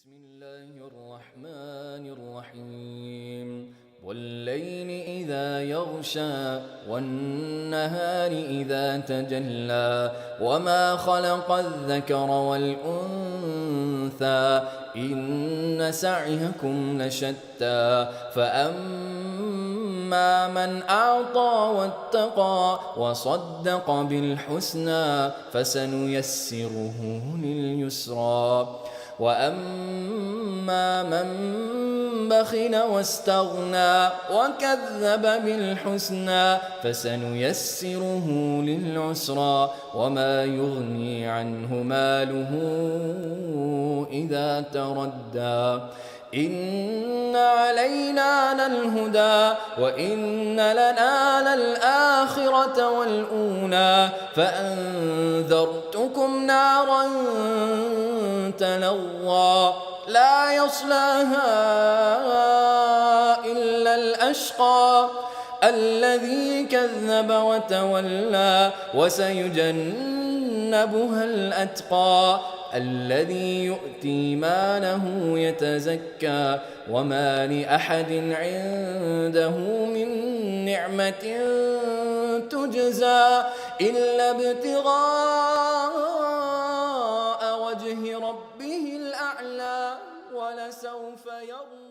بسم الله الرحمن الرحيم والليل إذا يغشى والنهار إذا تجلى وما خلق الذكر والأنثى إن سعيكم لشتى فأما من أعطى واتقى وصدق بالحسنى فسنيسره لليسرى وأما من بخل واستغنى وكذب بالحسنى فسنيسره للعسرى وما يغني عنه ماله إذا تردى إن علينا للهدى وإن لنا للآخرة والأولى فأنذرتكم نارا تلظى لا يصلاها إلا الأشقى الذي كذب وتولى وسيجنبها الأتقى الذي يؤتي ماله يتزكى وما لأحد عنده من نعمة تجزى إلا ابتغاء وجه ربه الأعلى ولسوف يرضى.